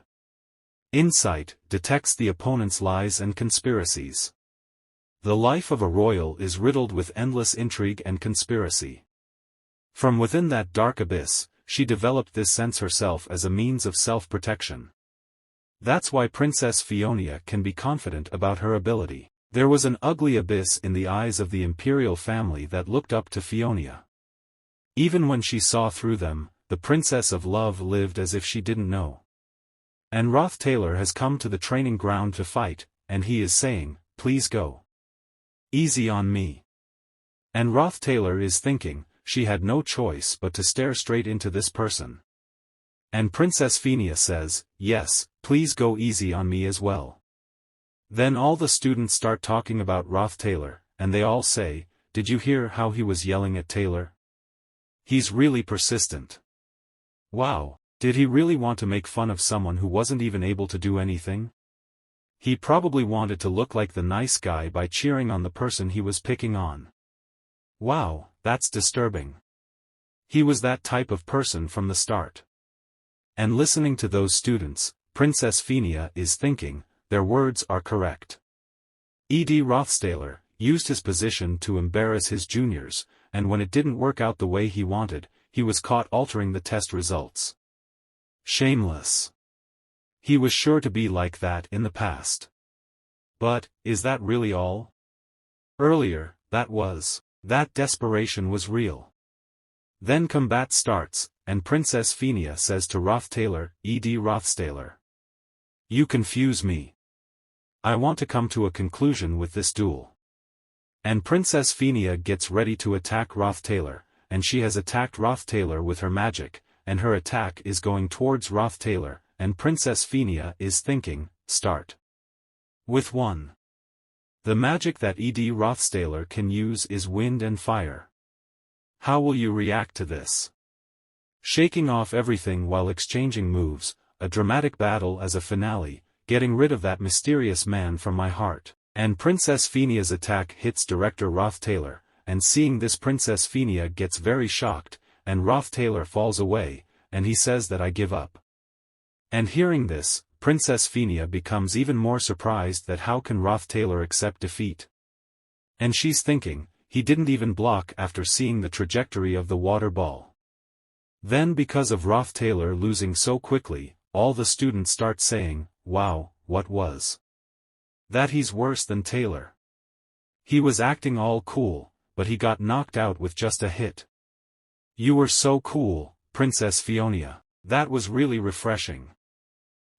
Insight detects the opponent's lies and conspiracies. The life of a royal is riddled with endless intrigue and conspiracy. From within that dark abyss, she developed this sense herself as a means of self-protection. That's why Princess Fiona can be confident about her ability. There was an ugly abyss in the eyes of the imperial family that looked up to Fiona. Even when she saw through them, the Princess of Love lived as if she didn't know. And Rothtaler has come to the training ground to fight, and he is saying, please go. Easy on me. And Rothtaler is thinking, she had no choice but to stare straight into this person. And Princess Fina says, yes, please go easy on me as well. Then all the students start talking about Rothtaler, and they all say, did you hear how he was yelling at Taylor? He's really persistent. Wow. Did he really want to make fun of someone who wasn't even able to do anything? He probably wanted to look like the nice guy by cheering on the person he was picking on. Wow, that's disturbing. He was that type of person from the start. And listening to those students, Princess Fina is thinking, their words are correct. Ed Rothstaler used his position to embarrass his juniors, and when it didn't work out the way he wanted, he was caught altering the test results. Shameless. He was sure to be like that in the past. But, is that really all? Earlier, that desperation was real. Then combat starts, and Princess Fina says to Rothtaler, Ed Rothstaler. You confuse me. I want to come to a conclusion with this duel. And Princess Fina gets ready to attack Rothtaler, and she has attacked Rothtaler with her magic, and her attack is going towards Rothtaler, and Princess Fina is thinking, start. With 1. The magic that Ed Rothstaler can use is wind and fire. How will you react to this? Shaking off everything while exchanging moves, a dramatic battle as a finale, getting rid of that mysterious man from my heart. And Princess Fina's attack hits Director Rothtaler, and seeing this Princess Fina gets very shocked, and Rothtaler falls away, and he says that I give up. And hearing this, Princess Fina becomes even more surprised that how can Rothtaler accept defeat. And she's thinking, he didn't even block after seeing the trajectory of the water ball. Then because of Rothtaler losing so quickly, all the students start saying, wow, what was that? He's worse than Taylor. He was acting all cool, but he got knocked out with just a hit. You were so cool, Princess Fionia. That was really refreshing.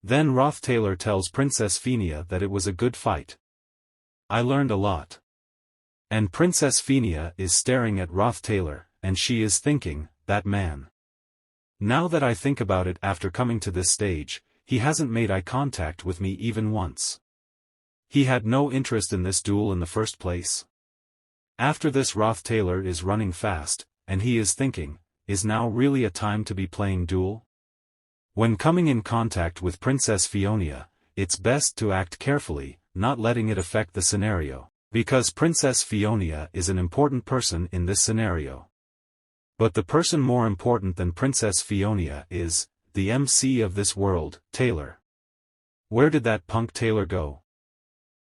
Then Roth Taylor tells Princess Fionia that it was a good fight. I learned a lot. And Princess Fionia is staring at Roth Taylor, and she is thinking, that man. Now that I think about it, after coming to this stage, he hasn't made eye contact with me even once. He had no interest in this duel in the first place. After this, Roth Taylor is running fast, and he is thinking, is now really a time to be playing Duel? When coming in contact with Princess Fionia, it's best to act carefully, not letting it affect the scenario, because Princess Fionia is an important person in this scenario. But the person more important than Princess Fionia is, the MC of this world, Taylor. Where did that punk Taylor go?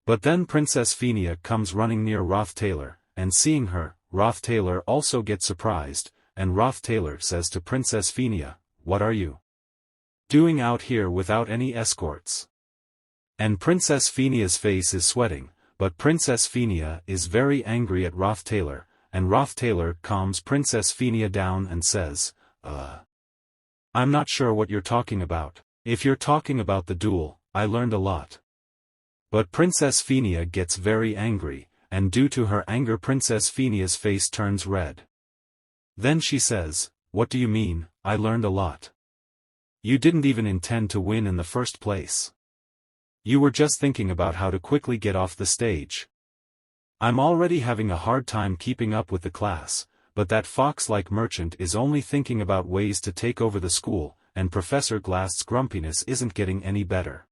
But then Princess Fionia comes running near Roth Taylor, and seeing her, Roth Taylor also gets surprised, and Roth Taylor says to Princess Fionia, what are you doing out here without any escorts? And Princess Fionia's face is sweating, but Princess Fionia is very angry at Roth Taylor, and Roth Taylor calms Princess Fionia down and says, I'm not sure what you're talking about. If you're talking about the duel, I learned a lot. But Princess Fionia gets very angry, and due to her anger Princess Fionia's face turns red. Then she says, what do you mean, I learned a lot? You didn't even intend to win in the first place. You were just thinking about how to quickly get off the stage. I'm already having a hard time keeping up with the class, but that fox-like merchant is only thinking about ways to take over the school, and Professor Glass's grumpiness isn't getting any better.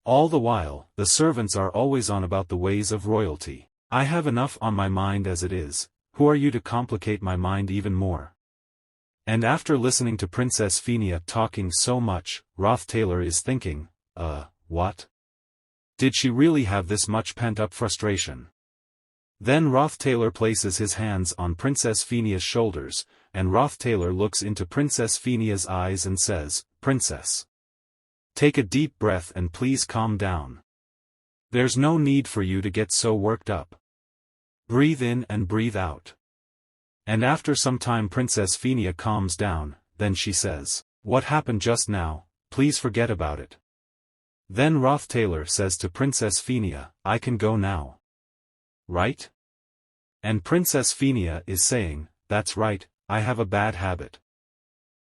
All the while, the servants are always on about the ways of royalty. I have enough on my mind as it is, who are you to complicate my mind even more? And after listening to Princess Fionia talking so much, Roth Taylor is thinking, what? Did she really have this much pent-up frustration? Then Roth Taylor places his hands on Princess Fionia's shoulders, and Roth Taylor looks into Princess Fionia's eyes and says, Princess, take a deep breath and please calm down. There's no need for you to get so worked up. Breathe in and breathe out. And after some time Princess Fionia calms down, then she says, what happened just now, please forget about it. Then Roth Taylor says to Princess Fionia, I can go now. Right? And Princess Fionia is saying, that's right, I have a bad habit.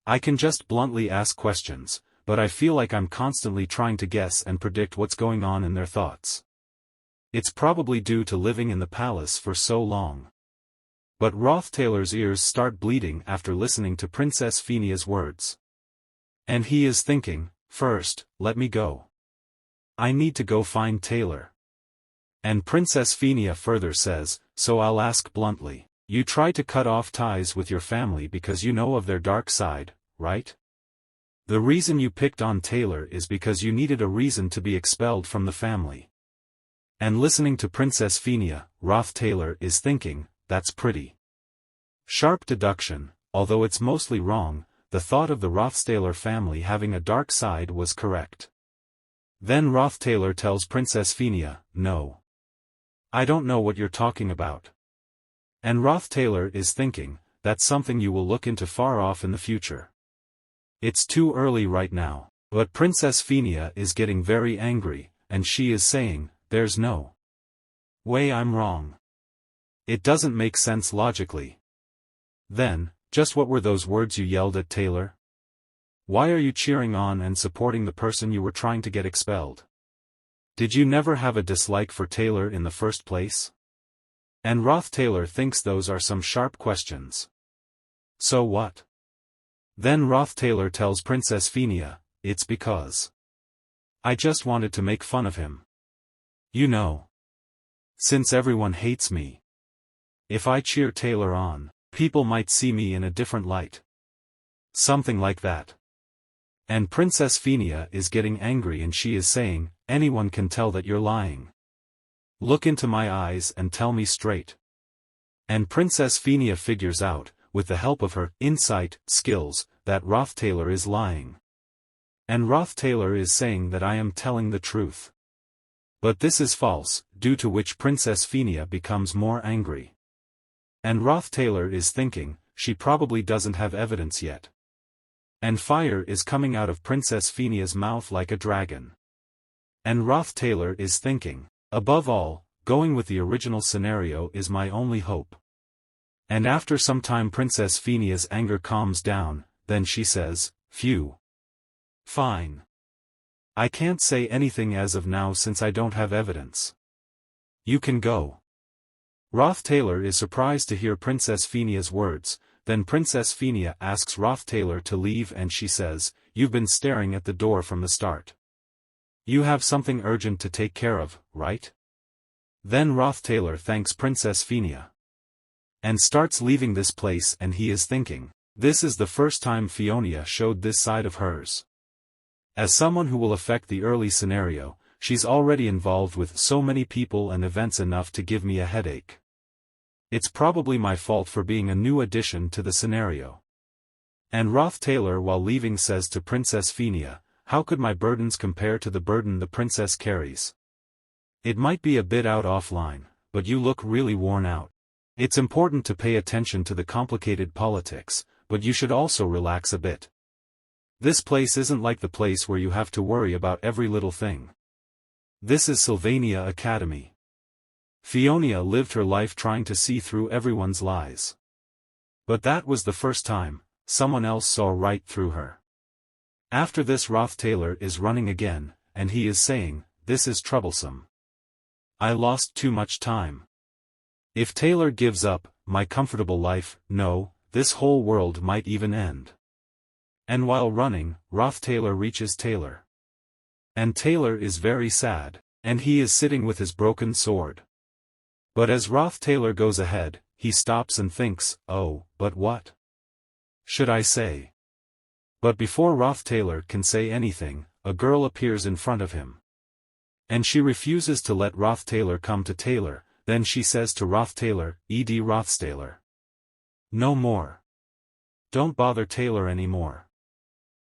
I can just bluntly ask questions, but I feel like I'm constantly trying to guess and predict what's going on in their thoughts. It's probably due to living in the palace for so long. But Roth Taylor's ears start bleeding after listening to Princess Fionia's words. And he is thinking, first, let me go. I need to go find Taylor. And Princess Fionia further says, so I'll ask bluntly, you try to cut off ties with your family because you know of their dark side, right? The reason you picked on Taylor is because you needed a reason to be expelled from the family. And listening to Princess Fionia, Roth Taylor is thinking, that's pretty sharp deduction, although it's mostly wrong, the thought of the Roth Taylor family having a dark side was correct. Then Roth Taylor tells Princess Fionia, no. I don't know what you're talking about. And Roth Taylor is thinking, that's something you will look into far off in the future. It's too early right now. But Princess Fionia is getting very angry, and she is saying, there's no way I'm wrong. It doesn't make sense logically. Then, just what were those words you yelled at Taylor? Why are you cheering on and supporting the person you were trying to get expelled? Did you never have a dislike for Taylor in the first place? And Roth Taylor thinks those are some sharp questions. So what? Then Roth Taylor tells Princess Fionia, it's because I just wanted to make fun of him. You know. Since everyone hates me. If I cheer Taylor on, people might see me in a different light. Something like that. And Princess Fionia is getting angry and she is saying, anyone can tell that you're lying. Look into my eyes and tell me straight. And Princess Fionia figures out, with the help of her insight skills, that Roth Taylor is lying. And Roth Taylor is saying that I am telling the truth. But this is false, due to which Princess Fionia becomes more angry. And Roth Taylor is thinking, she probably doesn't have evidence yet. And fire is coming out of Princess Phenia's mouth like a dragon. And Roth Taylor is thinking, above all, going with the original scenario is my only hope. And after some time Princess Phenia's anger calms down, then she says, phew. Fine. I can't say anything as of now since I don't have evidence. You can go. Roth Taylor is surprised to hear Princess Phenia's words, then Princess Phenia asks Roth Taylor to leave and she says, you've been staring at the door from the start. You have something urgent to take care of, right? Then Roth Taylor thanks Princess Phenia. And starts leaving this place and he is thinking, this is the first time Phionia showed this side of hers. As someone who will affect the early scenario, she's already involved with so many people and events enough to give me a headache. It's probably my fault for being a new addition to the scenario. And Roth Taylor while leaving says to Princess Phenia, how could my burdens compare to the burden the princess carries? It might be a bit out offline, but you look really worn out. It's important to pay attention to the complicated politics, but you should also relax a bit. This place isn't like the place where you have to worry about every little thing. This is Sylvania Academy. Phionia lived her life trying to see through everyone's lies. But that was the first time someone else saw right through her. After this Roth Taylor is running again, and he is saying, this is troublesome. I lost too much time. If Taylor gives up my comfortable life, no, this whole world might even end. And while running, Roth Taylor reaches Taylor. And Taylor is very sad, and he is sitting with his broken sword. But as Roth Taylor goes ahead, he stops and thinks, oh, but what should I say? But before Roth Taylor can say anything, a girl appears in front of him. And she refuses to let Roth Taylor come to Taylor, then she says to Roth Taylor, Ed Rothstaylor. No more. Don't bother Taylor anymore.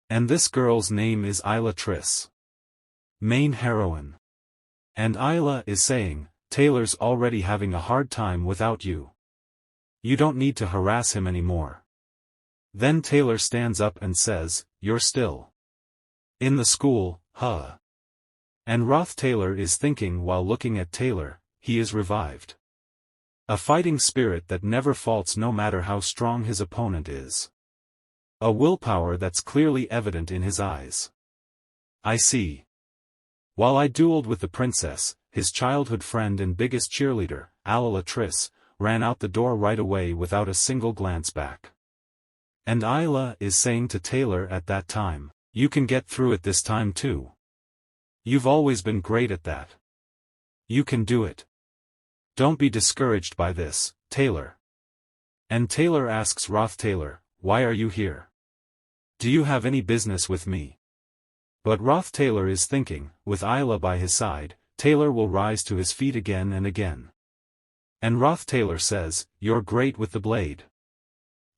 And this girl's name is Isla Triss. Main heroine. And Isla is saying, Taylor's already having a hard time without you. You don't need to harass him anymore. Then Taylor stands up and says, you're still in the school, huh? And Roth Taylor is thinking while looking at Taylor, he is revived. A fighting spirit that never faults no matter how strong his opponent is. A willpower that's clearly evident in his eyes. I see. While I dueled with the princess, his childhood friend and biggest cheerleader, Isla Triss, ran out the door right away without a single glance back. And Isla is saying to Taylor at that time, you can get through it this time too. You've always been great at that. You can do it. Don't be discouraged by this, Taylor. And Taylor asks Roth Taylor, why are you here? Do you have any business with me? But Roth Taylor is thinking, with Isla by his side, Taylor will rise to his feet again and again. And Roth Taylor says, you're great with the blade.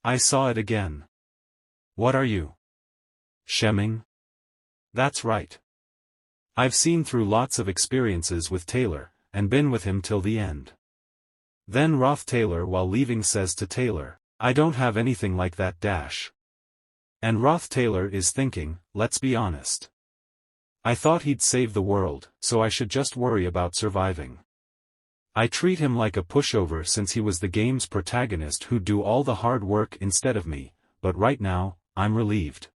I saw it again. What are you? Shemming? That's right. I've seen through lots of experiences with Taylor, and been with him till the end. Then Roth Taylor while leaving says to Taylor, I don't have anything like that dash. And Roth Taylor is thinking, let's be honest. I thought he'd save the world, so I should just worry about surviving. I treat him like a pushover since he was the game's protagonist who'd do all the hard work instead of me, but right now, I'm relieved.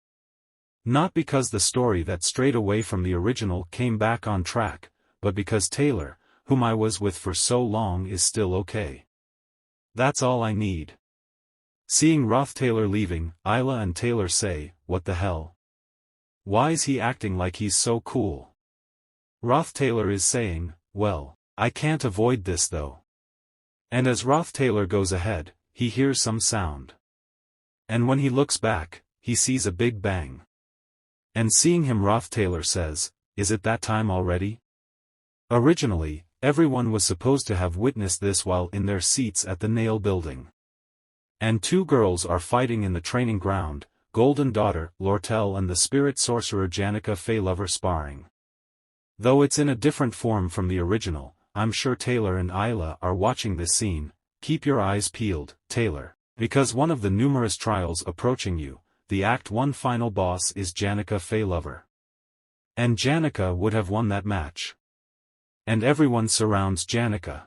Not because the story that strayed away from the original came back on track, but because Taylor, whom I was with for so long is still okay. That's all I need. Seeing Roth Taylor leaving, Isla and Taylor say, what the hell? Why's he acting like he's so cool? Roth Taylor is saying, well, I can't avoid this though. And as Roth Taylor goes ahead, he hears some sound. And when he looks back, he sees a big bang. And seeing him Roth Taylor says, is it that time already? Originally, everyone was supposed to have witnessed this while in their seats at the nail building. And two girls are fighting in the training ground, Golden Daughter, Lortel and the spirit sorcerer Janica Feylover sparring. Though it's in a different form from the original, I'm sure Taylor and Isla are watching this scene, keep your eyes peeled, Taylor, because one of the numerous trials approaching you, the Act 1 final boss is Janica Feylover. And Janica would have won that match. And everyone surrounds Janica.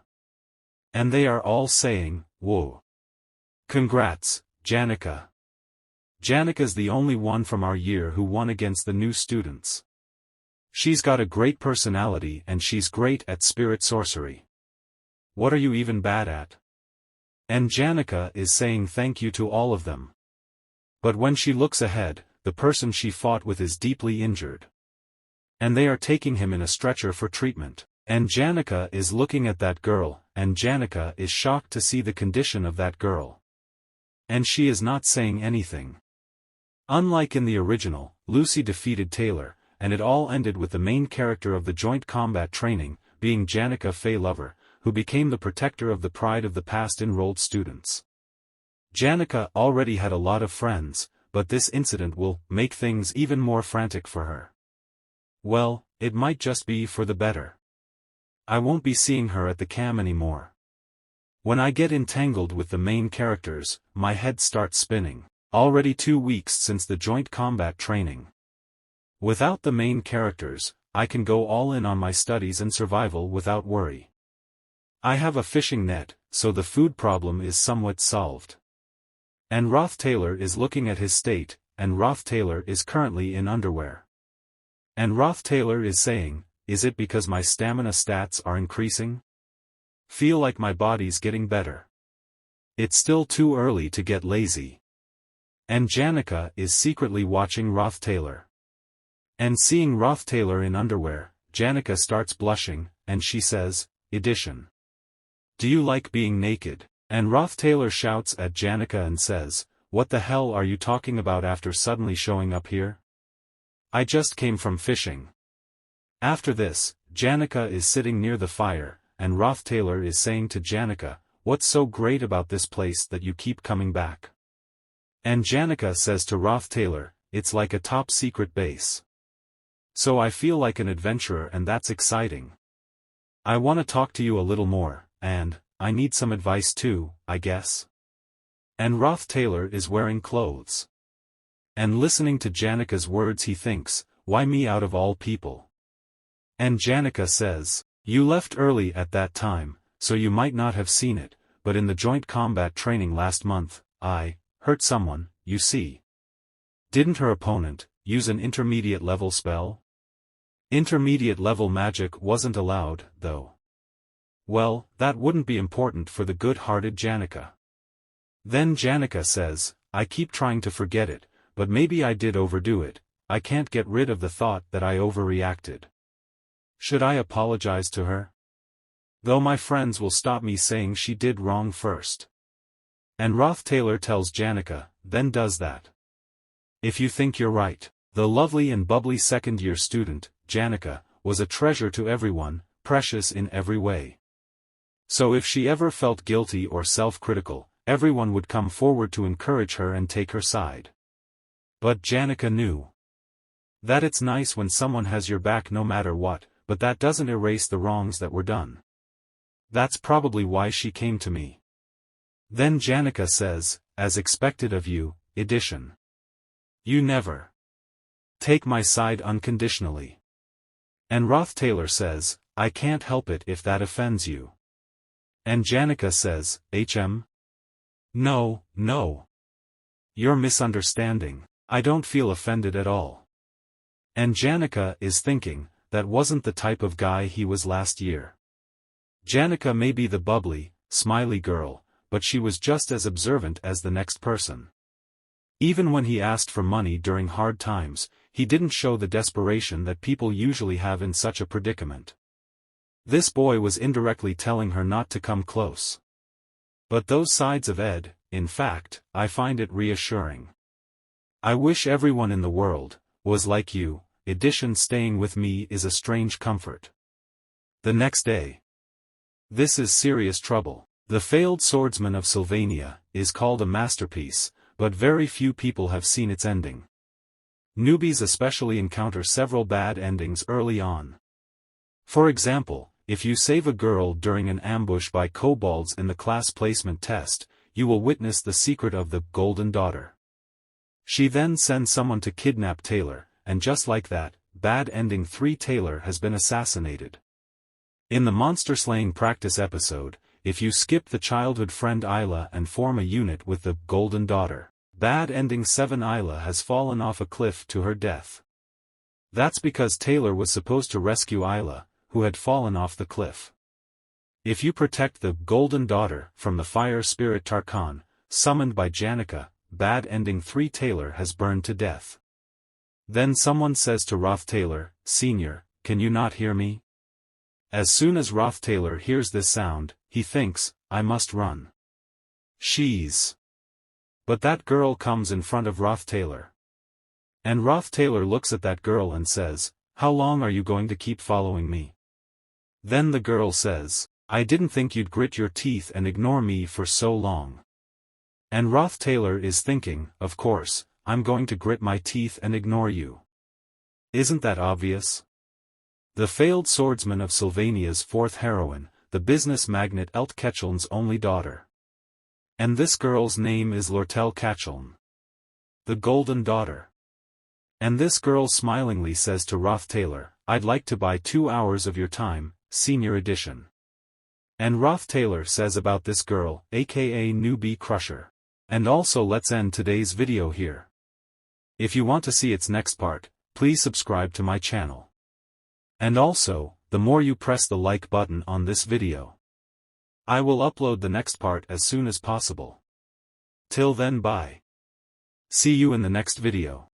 And they are all saying, whoa. Congrats, Janica. Janica's the only one from our year who won against the new students. She's got a great personality and she's great at spirit sorcery. What are you even bad at? And Janica is saying thank you to all of them. But when she looks ahead, the person she fought with is deeply injured. And they are taking him in a stretcher for treatment. And Janica is looking at that girl, and Janica is shocked to see the condition of that girl. And she is not saying anything. Unlike in the original, Lucy defeated Taylor, and it all ended with the main character of the joint combat training, being Janica Feylover, who became the protector of the pride of the past enrolled students. Janica already had a lot of friends, but this incident will make things even more frantic for her. Well, it might just be for the better. I won't be seeing her at the cam anymore. When I get entangled with the main characters, my head starts spinning. Already 2 weeks since the joint combat training. Without the main characters, I can go all in on my studies and survival without worry. I have a fishing net, so the food problem is somewhat solved. And Roth Taylor is looking at his state, and Roth Taylor is currently in underwear. And Roth Taylor is saying, is it because my stamina stats are increasing? Feel like my body's getting better. It's still too early to get lazy. And Janica is secretly watching Roth Taylor. And seeing Roth Taylor in underwear, Janica starts blushing, and she says, Edition. Do you like being naked? And Roth Taylor shouts at Janica and says, what the hell are you talking about after suddenly showing up here? I just came from fishing. After this, Janica is sitting near the fire, and Roth Taylor is saying to Janica, what's so great about this place that you keep coming back? And Janica says to Roth Taylor, it's like a top-secret base. So I feel like an adventurer and that's exciting. I want to talk to you a little more, and I need some advice too, I guess. And Roth Taylor is wearing clothes. And listening to Janica's words he thinks, why me out of all people? And Janica says, you left early at that time, so you might not have seen it, but in the joint combat training last month, I hurt someone, you see. Didn't her opponent use an intermediate level spell? Intermediate level magic wasn't allowed, though. Well, that wouldn't be important for the good-hearted Janica. Then Janica says, I keep trying to forget it, but maybe I did overdo it, I can't get rid of the thought that I overreacted. Should I apologize to her? Though my friends will stop me saying she did wrong first. And Roth Taylor tells Janica, then does that. If you think you're right. The lovely and bubbly second-year student, Janica, was a treasure to everyone, precious in every way. So if she ever felt guilty or self-critical, everyone would come forward to encourage her and take her side. But Janica knew that it's nice when someone has your back no matter what, but that doesn't erase the wrongs that were done. That's probably why she came to me. Then Janica says, as expected of you, Edition. You never take my side unconditionally. And Roth Taylor says, I can't help it if that offends you. And Janica says, No. You're misunderstanding. I don't feel offended at all. And Janica is thinking, that wasn't the type of guy he was last year. Janica may be the bubbly, smiley girl, but she was just as observant as the next person. Even when he asked for money during hard times, he didn't show the desperation that people usually have in such a predicament. This boy was indirectly telling her not to come close. But those sides of Ed, in fact, I find it reassuring. I wish everyone in the world was like you. Edition. Staying with me is a strange comfort. The next day. This is serious trouble. The Failed Swordsman of Sylvania is called a masterpiece, but very few people have seen its ending. Newbies especially encounter several bad endings early on. For example, if you save a girl during an ambush by kobolds in the class placement test, you will witness the secret of the golden daughter. She then sends someone to kidnap Taylor, and just like that, bad ending 3 Taylor has been assassinated. In the monster slaying practice episode, if you skip the childhood friend Isla and form a unit with the golden daughter, bad ending 7 Isla has fallen off a cliff to her death. That's because Taylor was supposed to rescue Isla, who had fallen off the cliff. If you protect the golden daughter from the fire spirit Tarkan, summoned by Janica, bad ending 3 Taylor has burned to death. Then someone says to Roth Taylor, Sr., can you not hear me? As soon as Roth Taylor hears this sound, he thinks, I must run. Sheesh. But that girl comes in front of Roth Taylor. And Roth Taylor looks at that girl and says, how long are you going to keep following me? Then the girl says, I didn't think you'd grit your teeth and ignore me for so long. And Roth Taylor is thinking, of course, I'm going to grit my teeth and ignore you. Isn't that obvious? The failed swordsman of Sylvania's 4th heroine, the business magnate Elt Ketcheln's only daughter. And this girl's name is Lortel Ketcheln. The golden daughter. And this girl smilingly says to Roth Taylor, I'd like to buy 2 hours of your time, Senior Edition. And Roth Taylor says about this girl, aka Newbie Crusher. And also let's end today's video here. If you want to see its next part, please subscribe to my channel. And also, the more you press the like button on this video, I will upload the next part as soon as possible. Till then, bye. See you in the next video.